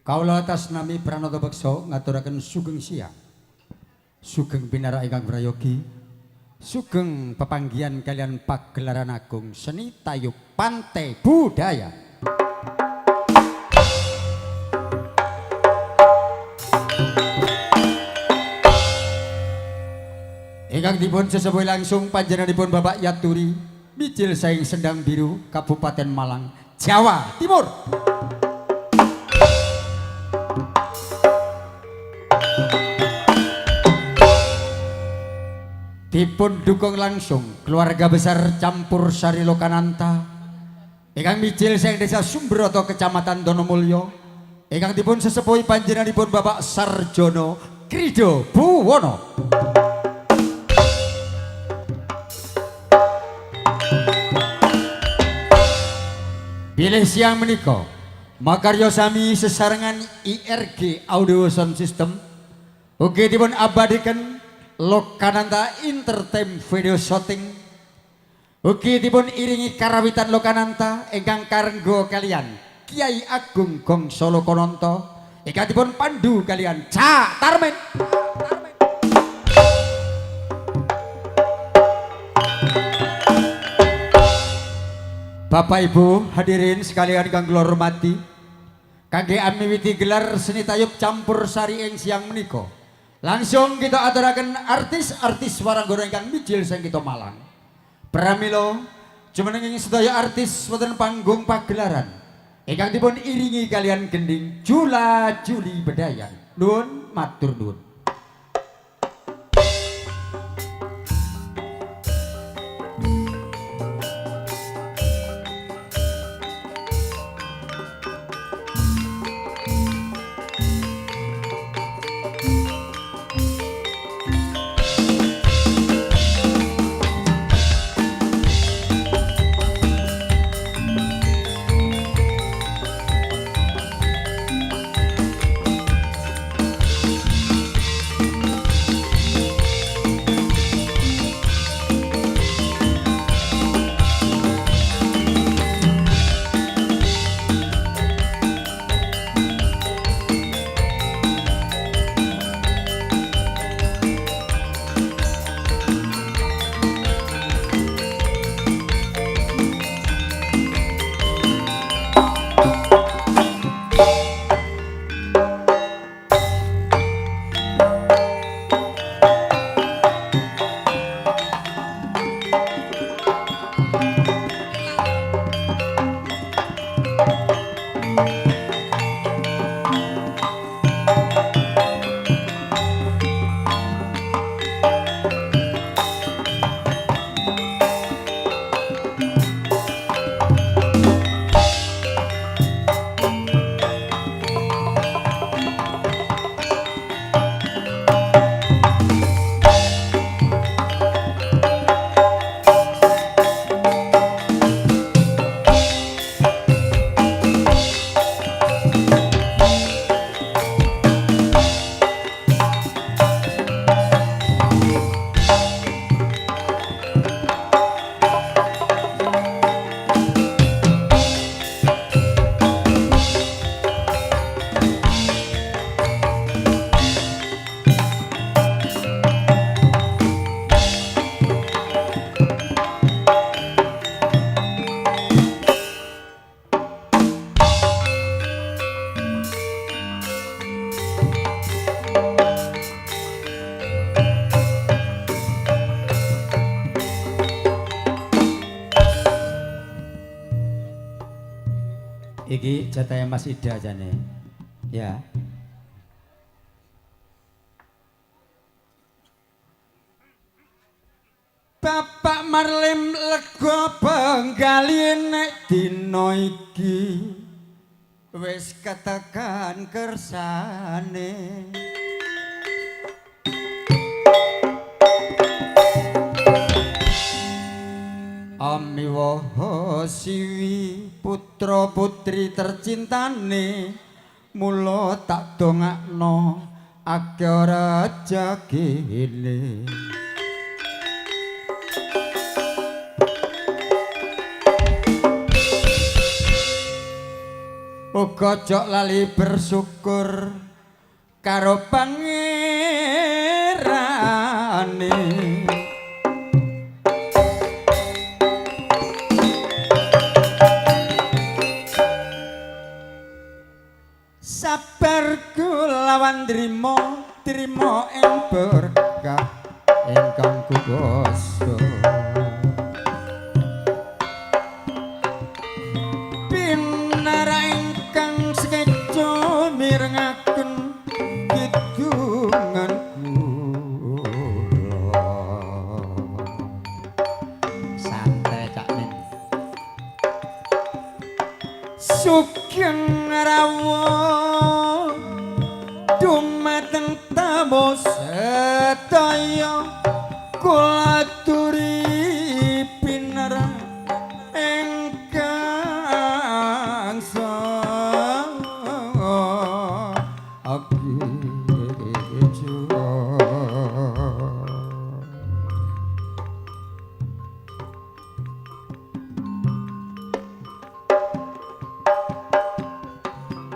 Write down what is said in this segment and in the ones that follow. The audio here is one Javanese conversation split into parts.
Kaula atas nami Pranoto Beksa ngaturaken sugeng siang. Sugeng pinara ingkang prayogi. Sugeng pepanggihan kalian pagelaran agung seni tayub pantai budaya. Ingkang dipun sesepuh langsung panjenenganipun Bapak Yaturi, Mijil Saing Sendang Biru, Kabupaten Malang, Jawa Timur. Dipun dukung langsung keluarga besar Campur Sari Lokananta, ingkang Mijil Saing Desa Sumbroto Kecamatan Donomulyo, ingkang dipun sesepuhi panjenenganipun Bapak Sarjono Krido Buwono. Bilih siang menika makarya sami sesarengan IRG Audio Sound System ugi dipun abadiken Lokananta Entertainment Video Shooting ugi dipun iringi karawitan Lokananta ingkang karengga kalian Kiai Agung Gongso Lokananta ingkang dipun pandu kalian Cak Tarmen. Bapak Ibu hadirin sekalian kang kula hormati, kangge miwiti gelar seni tayub Campur Sari ing siang menika. Langsung kita aturaken artis-artis waranggana ingkang mijil saking kita Malang. Pramila jumeneng sedaya artis wonten panggung pagelaran ingkang dipun iringi kalian gending Jula Juli Bedayan. Nuwun matur nuwun. Iki jatahnya Mas Ida jane. Ya. Bapak Marlim lega benggali nek dina iki wis ketekan kersane. Amiwaha siwi putra putri tercintane mula tak dongakno akeh ora jagene. uga jok lali bersyukur karo pangerane. Sabar kulawan trima ing berkah ingkang kuwasa. Pinara ingkang sekeca mirengaken kidungan kula. Santai Cak Nin. Sugeng rawa dumateng tamu sedaya kula aturi pinara ingkang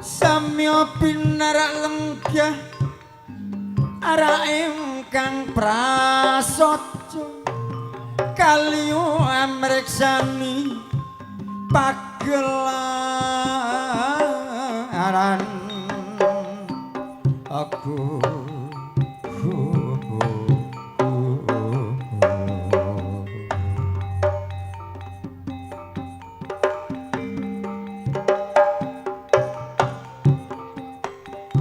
samya pinarak lenggah arah ingkang prasaja kaliyu amreksani pagelaran aku.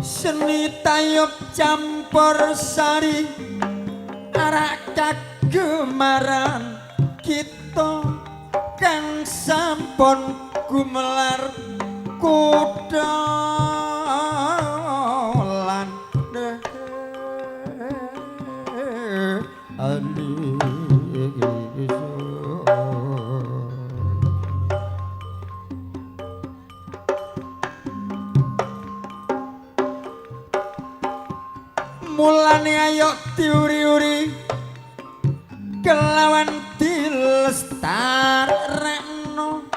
Seni tayub campur sari arak kagemaran kita kang sampun gumelar kuda lan mulane ayo diuri-uri kelawan dilestarekno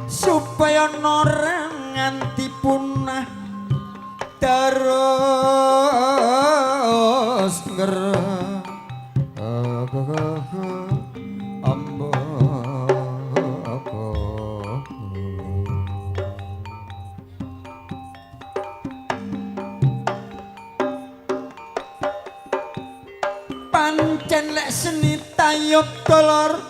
supaya ora nganti punah terus pancen lek seni tayub dolor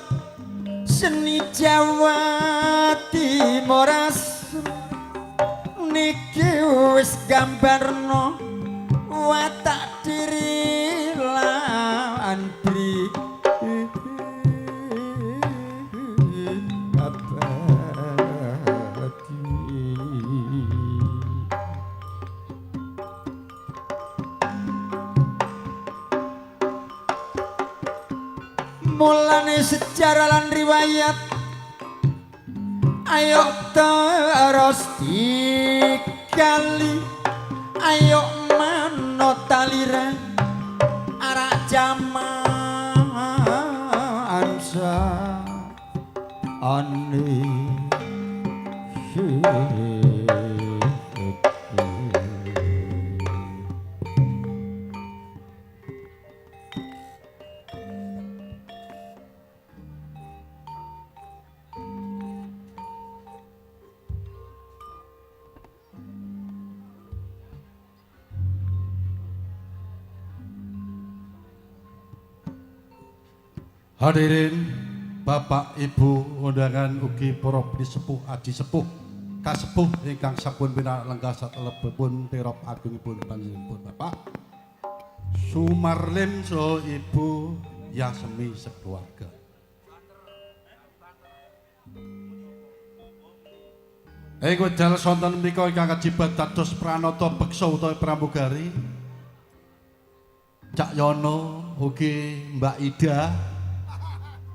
seni Jawa Timoras niki wis gambarno watak diri lan bri mulane sejarah lan riwayat ayo terus digali ayo manut talira arak jaman ane Hadirin Bapak Ibu undangan ugi para sepuh aji sepuh kasepuh ingkang sampun pinarak lenggah satelebipun tirop agungipun panjenenganipun Bapak Sumarlim saha Ibu Yasmi sekeluarga. Ing wedal sonten menika ingkang kajibat dados pranata beksa utawa pramugari Cak Yono ugi Mbak Ida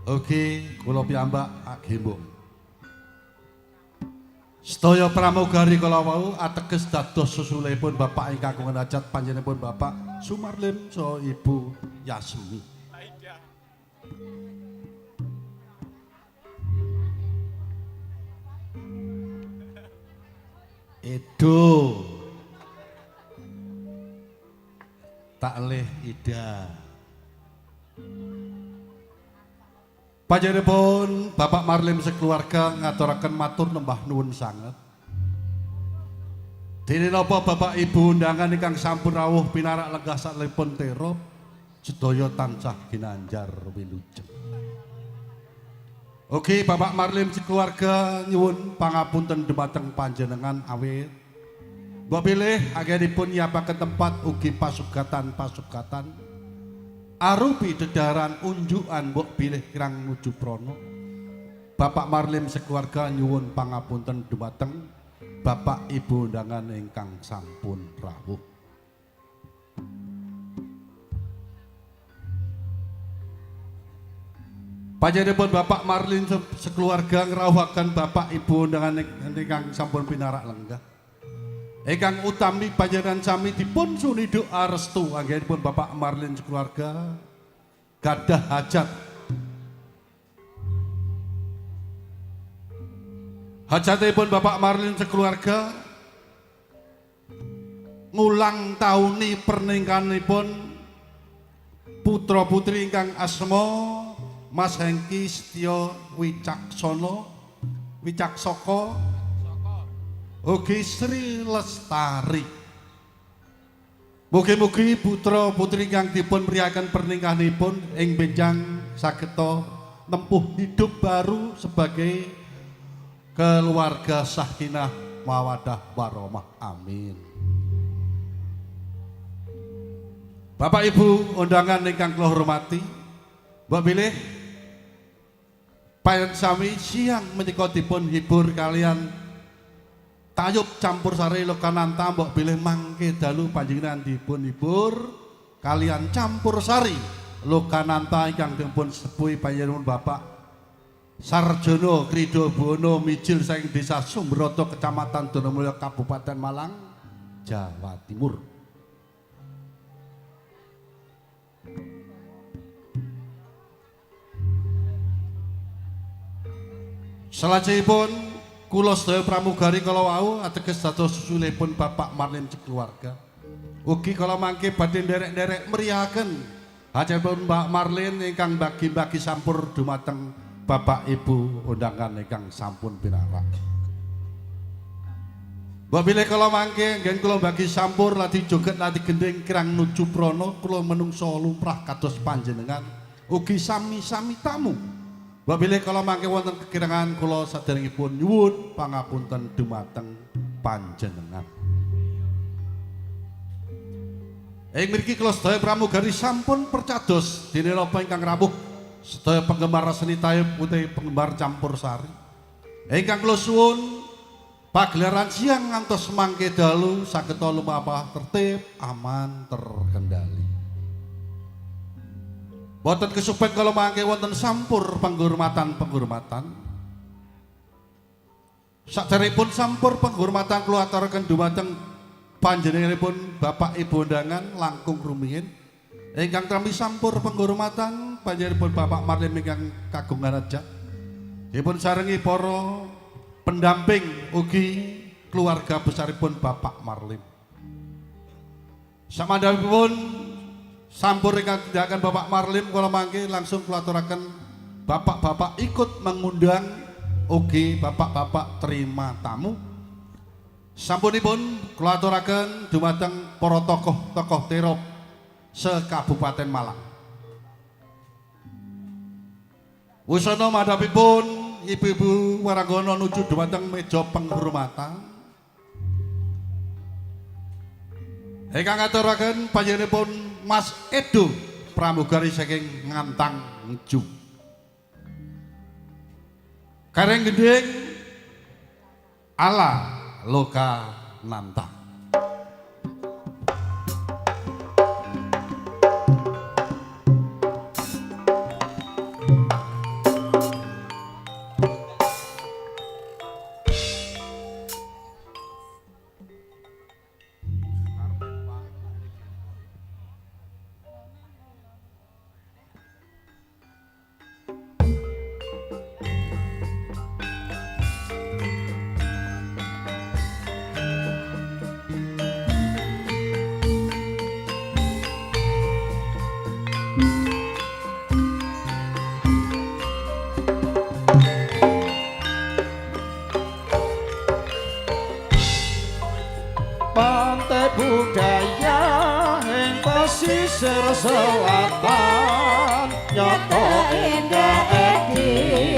ugi kula piyambak agembung. Sedaya pramugari kala wau ateges dados susulipun Bapak ingkang kagungan hajat panjenenganipun Bapak Sumarlim saha Ibu Yasmi. Edo. Taklih Ida. Panjenenganipun Bapak Marlim sekeluarga ngaturaken matur nembah nuwun sanget. Dene napa Bapak Ibu undangan ingkang sampun rawuh pinarak lenggah saklipun terop sedaya tansah ginanjar wilujeng. Oke, Bapak Marlim sekeluarga nyuwun pangapunten dumateng panjenengan awit mbok pilih anggenipun nyiapaken tempat ugi pasugatan-pasugatan arupi dedaran unjukan mbok pilih kirang nuju prono. Bapak Marlim sekeluarga nyuwun pangapunten dumateng Bapak Ibu undangan ingkang sampun rawuh. Panjenenganipun Bapak Marlim sekeluarga ngrawuhaken Bapak Ibu undangan ingkang sampun pinarak lenggah. Ingkang utami panjenengan sami dipun suni doa restu anggenipun Bapak Marlim sekeluarga gadah hajat. Hajatipun Bapak Marlim sekeluarga ngulang tauni pernikahanipun putra putri ingkang asma Mas Hengki Setyo Wicaksoko ugi Sri Lestari. Mugi-mugi putra putri ingkang dipun priyaken pernikahanipun ing benjang sageta nempuh hidup baru sebagai keluarga sakinah mawaddah warahmah. Amin. Bapak Ibu undangan ingkang kula hormati, mbok bilih panjenengan sami siang menika dipun hibur kalian tayub campur sari Lokananta, mbok bilih mangke dalu panjenengan dipun hibur kalian campur sari Lokananta ingkang dipun sepuhi panjenengan Bapak Sarjono Krido Bono mijil saking Desa Sumberoto Kecamatan Donomulyo Kabupaten Malang, Jawa Timur. Salajengipun kula sedaya pramugari kala wau ateges dados susulipun Bapak Marlim sekeluarga. Ugi kala mangke badhe nderek-nderek meriahaken hajatipun Mbak Marlim ingkang bagi-bagi sampur dumateng Bapak Ibu undangan ingkang sampun pinarak. Mbok bilih kala mangke ngen kula bagi sampur ladi joget ladi gending kirang nuju prana kula menungso lumrah kados panjenengan ugi sami-sami tamu. Mbok bilih kala mangke wonten kekirangan kula saderengipun nyuwun pangapunten dumateng panjenengan. Ing mriki kula sedaya pramugari sampun percados dene napa ingkang rawuh sedaya penggemar seni tayub utawi penggemar campur sari. Ingkang kula suwun pagelaran siang ngantos mangke dalu sageta lumapah tertib, aman, terkendali. Boten kesupen kalau mangke wonten sampur penghormatan. Saderengipun sampur penghormatan kula aturaken dumateng panjenenganipun Bapak Ibu undangan langkung rumiyin. Ingkang tampi sampur penghormatan panjenenganipun Bapak Marlim ingkang kagungan hajat. Dipun sarengi para pendamping ugi keluarga besaripun Bapak Marlim. Samandanipun sampur ingkang tindakan Bapak Marlim kula mangke langsung kula aturaken bapak-bapak ikut mengundang ugi bapak-bapak terima tamu. Sampunipun kula aturaken dumateng para tokoh-tokoh terop se-Kabupaten Malang. Wusana madhapipun ibu-ibu waragana nuju dumateng meja penghormatan. Ingkang ngaturaken panjenenganipun Mas Edo pramugari saking Ngantang Nju. Kareng gending ala Lokananta. pantai budaya ing pesisir selatan nyata indah edi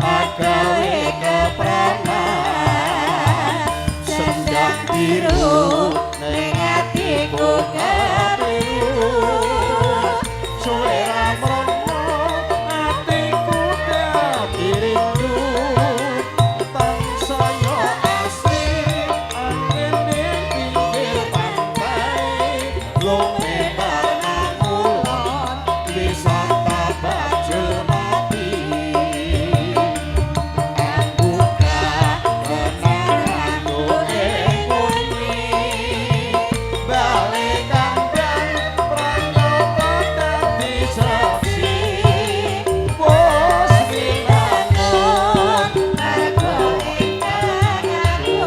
agawe kepranan sendang biru ning atiku kebiru suwe ramrono atiku dadi rindu tansaya asih angin ning pinggir pantai lume barang ulon wisata bajul mati buka kenanganku ing bumi balik kandang pranata dadi saksi bos winangun mergo ingkang aku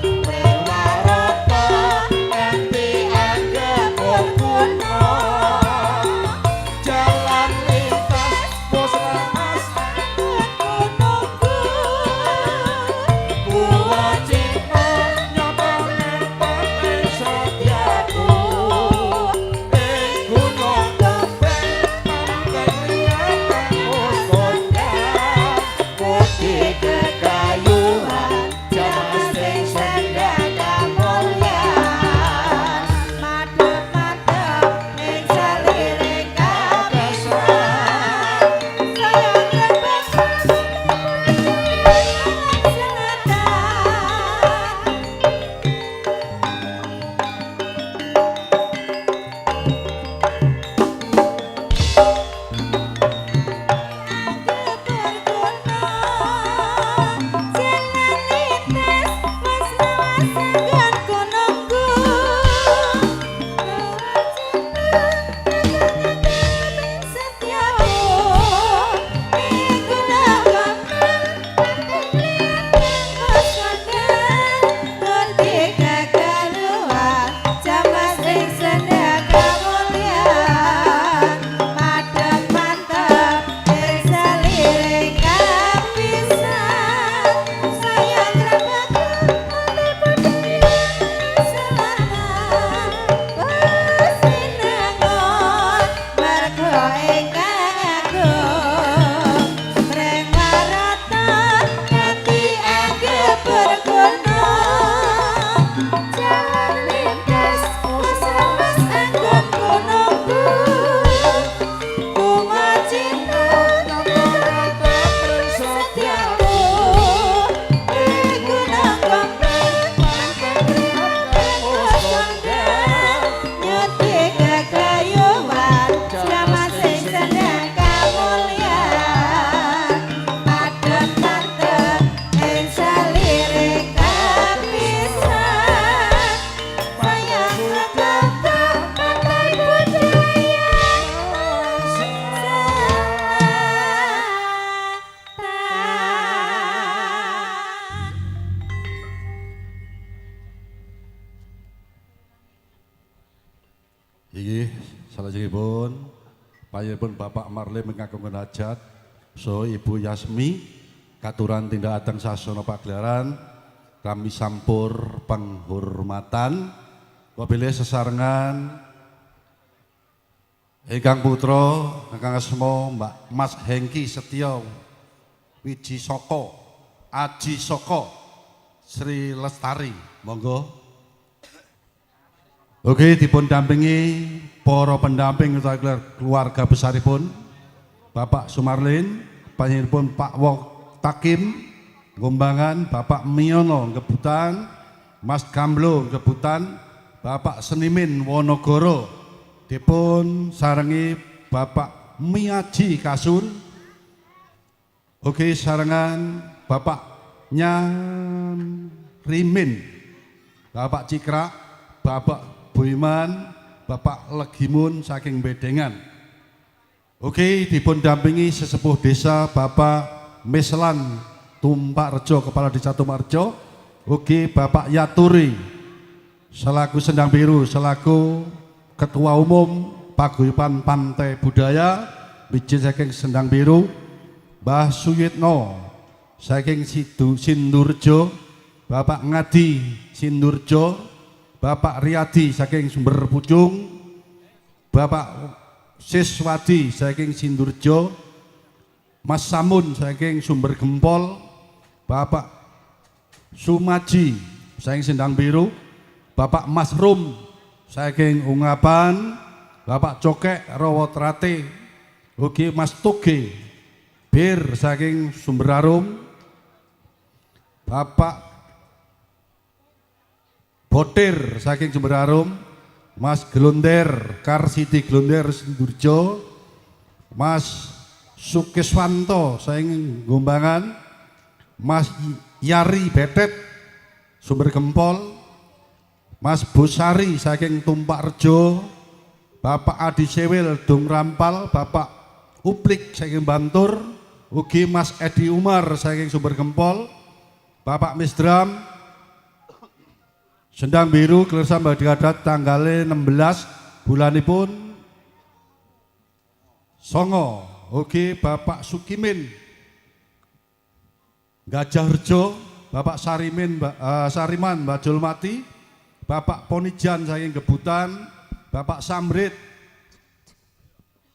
Prewarata enti anggep berguna jalan lintas bos ramas gunungku kulo cinta nyapa nempel ing setiaku ing gunung gembeng pantai liatan muskodang putih kekayuan jaman sing sendang kamulyan madhep-madhep ing saliring kabesan sayang rembes selatan Iki salajengipun panjenenganipun Bapak Marlim ngagungan hajat so Ibu Yasmi katuran tindak adang sasana pagelaran kami sampur penghormatan wabile sesarengan ingkang putra ingkang asma Mbak Mas Hengki Setyo Wiji Soko Aji Soko Sri Lestari monggo. Oke, dipun dampingi para pendamping utawi keluarga besaripun Bapak Sumarlin, panjenenganipun Pak Wok Takim, Gombangan, Bapak Miono Gebutan, Mas Kamlo Gebutan, Bapak Senimin Wonogoro, dipun sarengi Bapak Miyaji Kasur. Oke, sarengan Bapak Nyan Rimin, Bapak Cikra, Bapak Buiman, Bapak Legimun saking Bedengan. Oke, dipun dampingi sesepuh desa Bapak Meslan Tumpak Rejo, Kepala Desa Tumpak Rejo. Oke, Bapak Yaturi selaku Sendang Biru, selaku Ketua Umum Paguyuban Pantai Budaya Bijin saking Sendang Biru. Mbah Suyitno saking Sindurjo, Bapak Ngadi Sindurjo, Bapak Riyadi saking Sumber Pucung, Bapak Siswadi saking Sindurjo, Mas Samun saking Sumber Gempol, Bapak Sumaji saking Sendang Biru, Bapak Masrum saking Ungaban, Bapak Cokek Rawotrate, ugi Mas Toge Bir saking Sumber Arum, Bapak Botir saking Sumber Arum, Mas Glonder Karsidi Glonder Sindurjo, Mas Sukeswanto saking Gombangan, Mas Yari Betet Sumber Gempol, Mas Busari saking Tumpak Rejo, Bapak Adi Sewil Dung Rampal, Bapak Uplik saking Bantur, ugi Mas Edi Umar saking Sumber Gempol, Bapak Misdram Sendang Biru Kelurahan Badiadat tanggal 16 bulanipun Songo, ugi Bapak Sukimin Gajah Rejo, Bapak Sariman Bajul Mati, Bapak Ponijan saking Gebutan, Bapak Samrit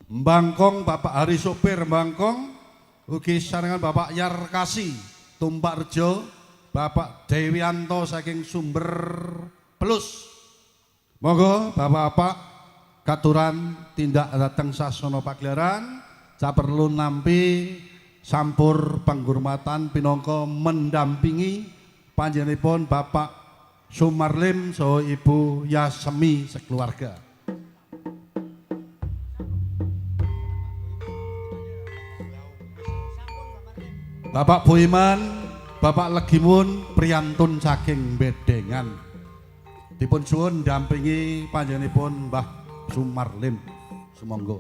Mbangkong, Bapak Hari Sopir Mbangkong, ugi sarengan Bapak Yarkasi Tumpak Rejo, Bapak Dewianto saking Sumber Pelus. Monggo Bapak-bapak katuran tindak dateng sasana pagelaran saperlu nampi sampur penghormatan pinangka mendampingi panjenenganipun Bapak Sumarlim saha Ibu Yasemi sekeluarga. Bapak Boiman, Bapak Legimun priyantun saking Bedengan. Dipun suwun dampingi panjenenganipun Mbah Sumarlim. Sumangga.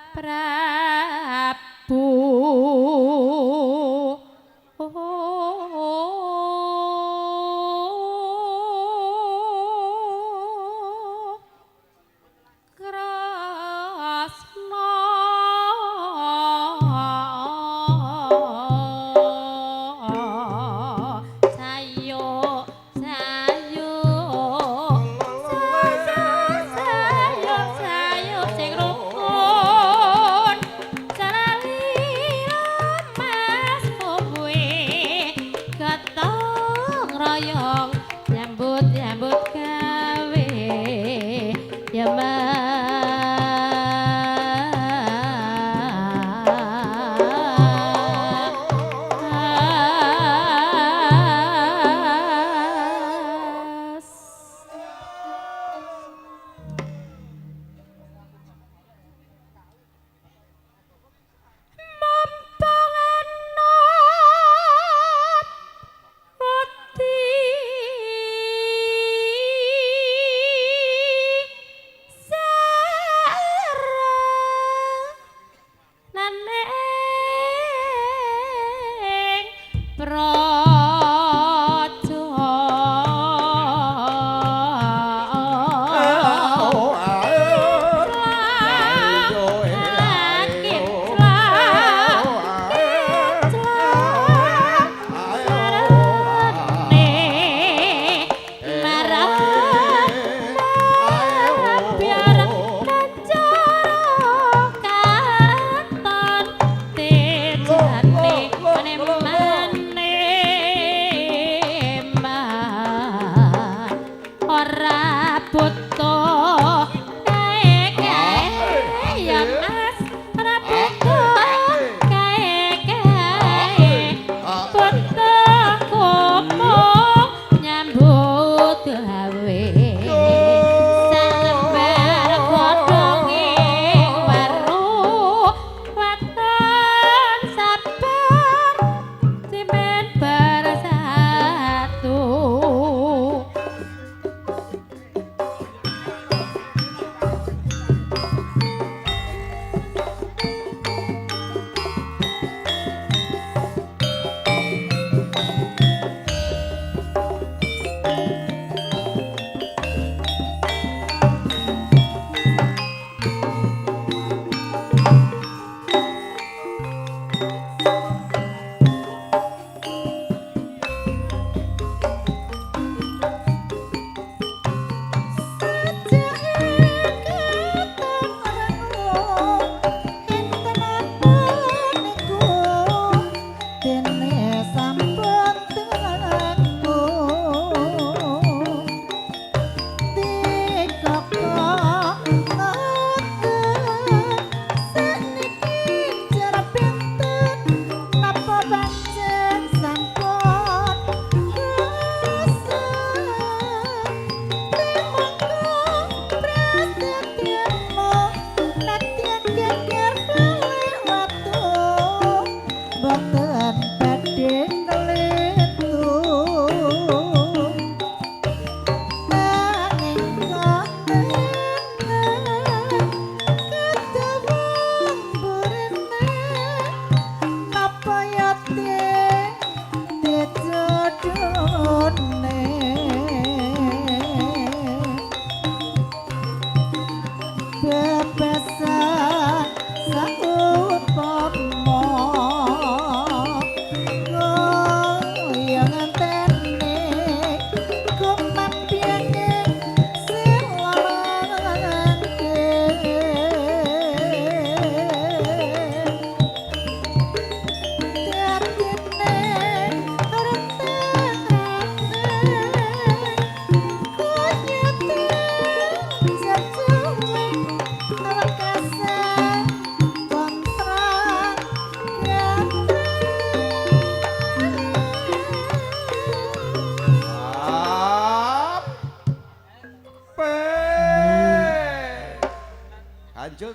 Prabu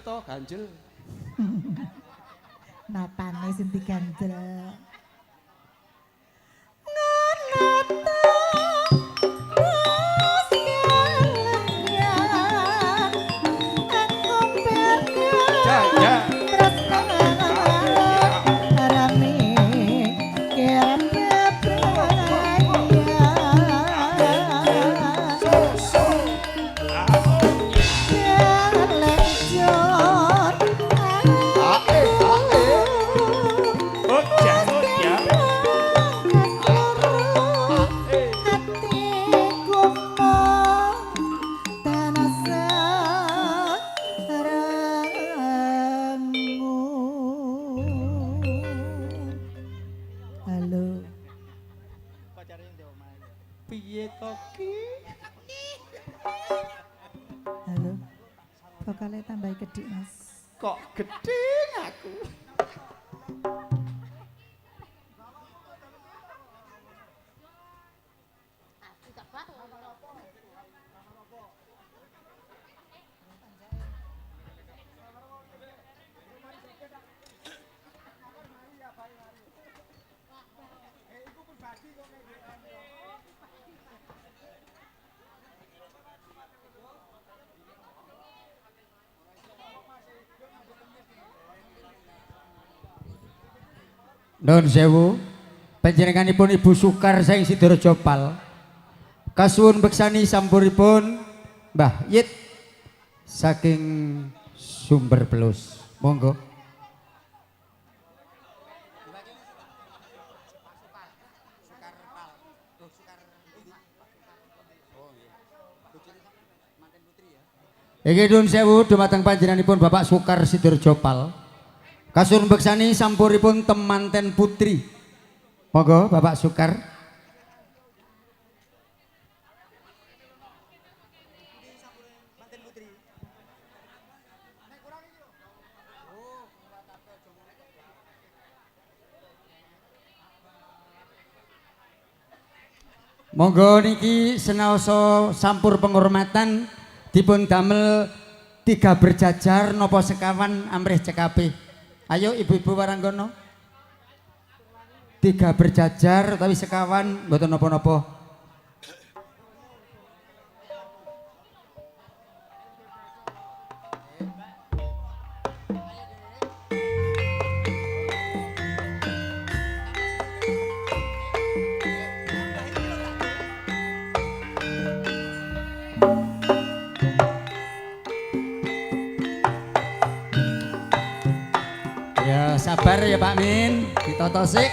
to, ganjel. Napane sing digandel. Ya. Halo. Piye to ki? Halo. Vokale tambah gede, Mas. Kok gedhe aku? Nuwun sewu, panjenenganipun Ibu Sukar saking Sidorejo Pal. Kasuwun beksani sampuripun Mbah Yit saking Sumber Pelus. Monggo. Iki nuwun sewu dumateng panjenenganipun Bapak Sukar Sidorejo Pal. Kasuwun beksani sampuripun temanten putri. Monggo Bapak Sukar. Monggo niki senaosa sampur penghormatan dipun damel 3 berjajar napa sekawan amrih cekapih. Ayo ibu-ibu waranggono. 3 berjajar utawi sekawan mboten napa-napa. Ya sabar ya Pak Min, ditoto sik.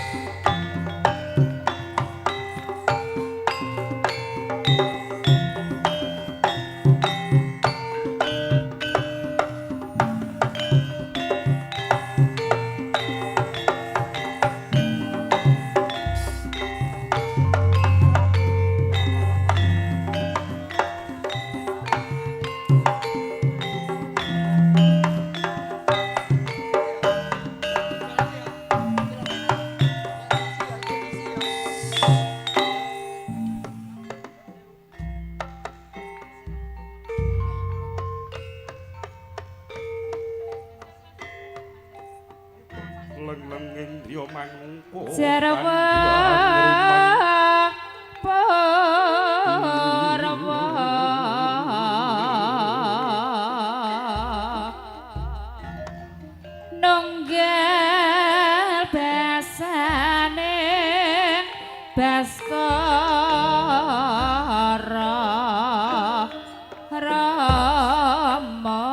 Leng-lenging driya mangko Jarwa Parawa Nunggal basane Baskara Rama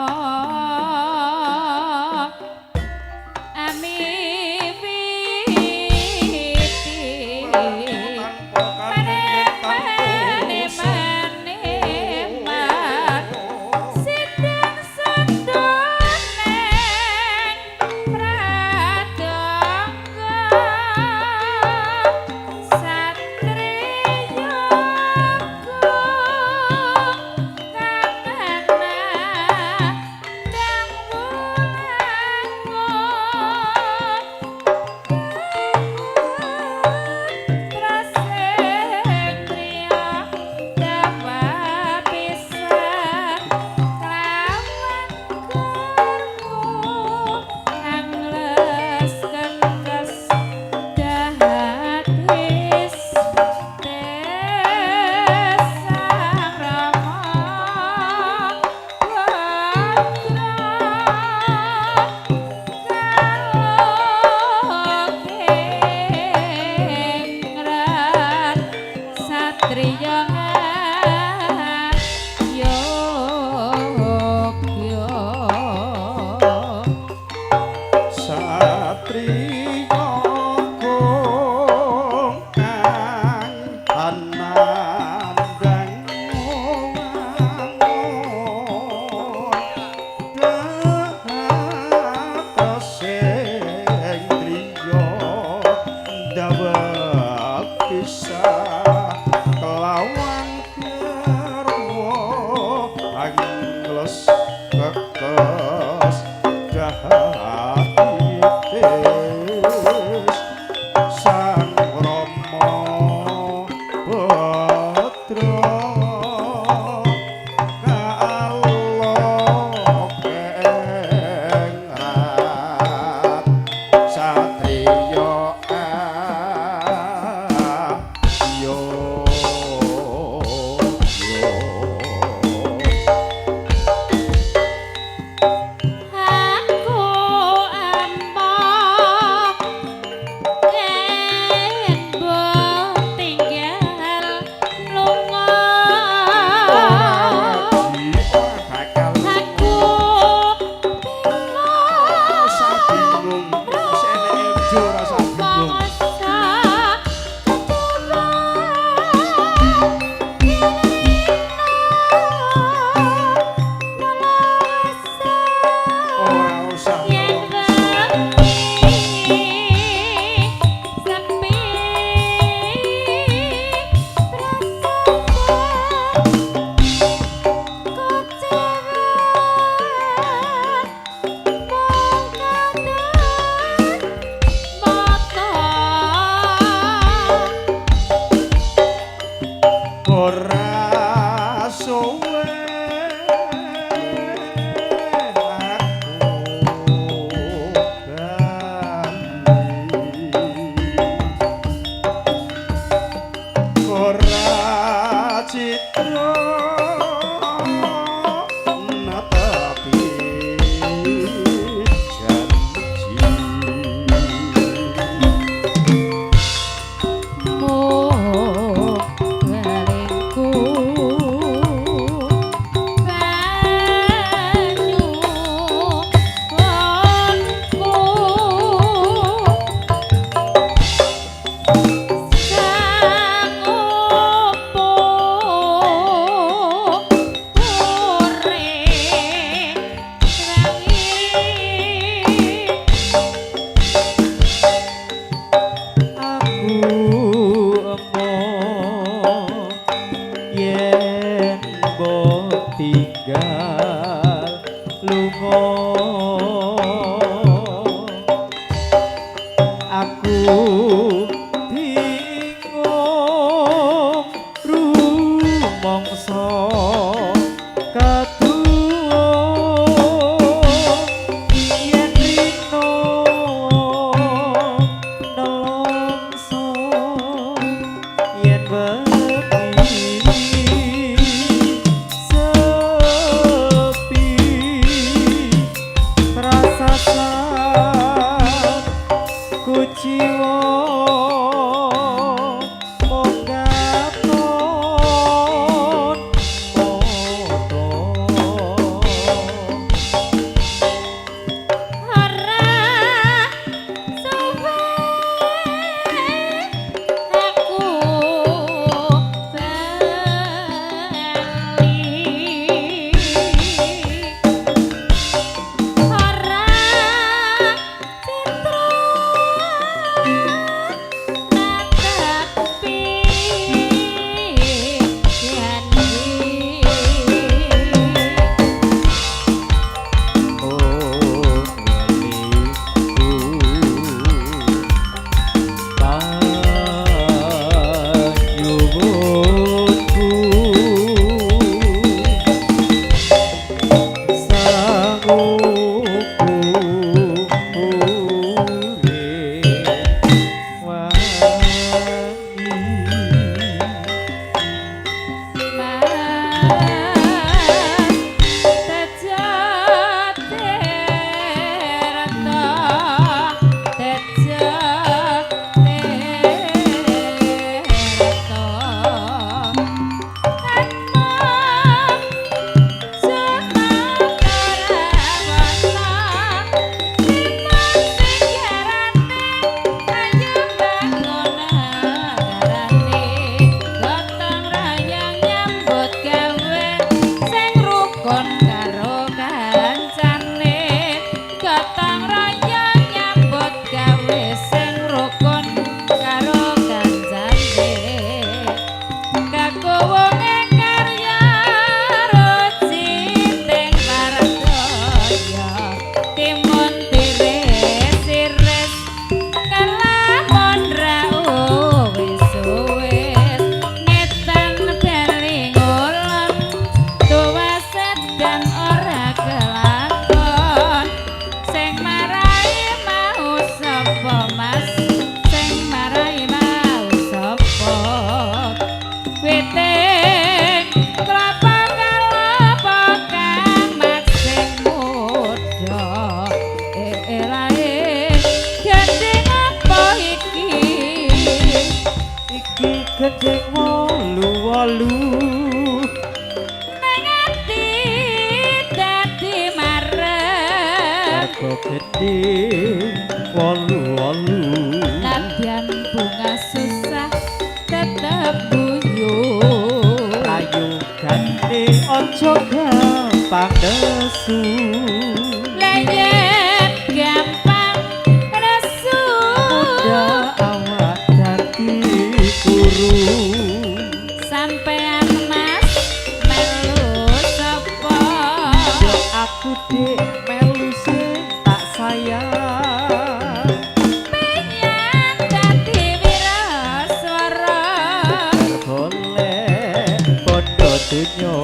aku bingung rumangsa yen rino nelongso yen sepi prasasan kuciwa monggaton moto ora suwe aku ora gedhe wolu-wolu nang ati dadi marem kok gedhe wolu-wolu nadyan bunga susah tetep guyu ayo gandhe aja gampang nesu yen gampang resu muda awak dadi guru sampean mas melu sapa yo aku dik melu sing tak sayang pengen dadi wiraswara golek padha donya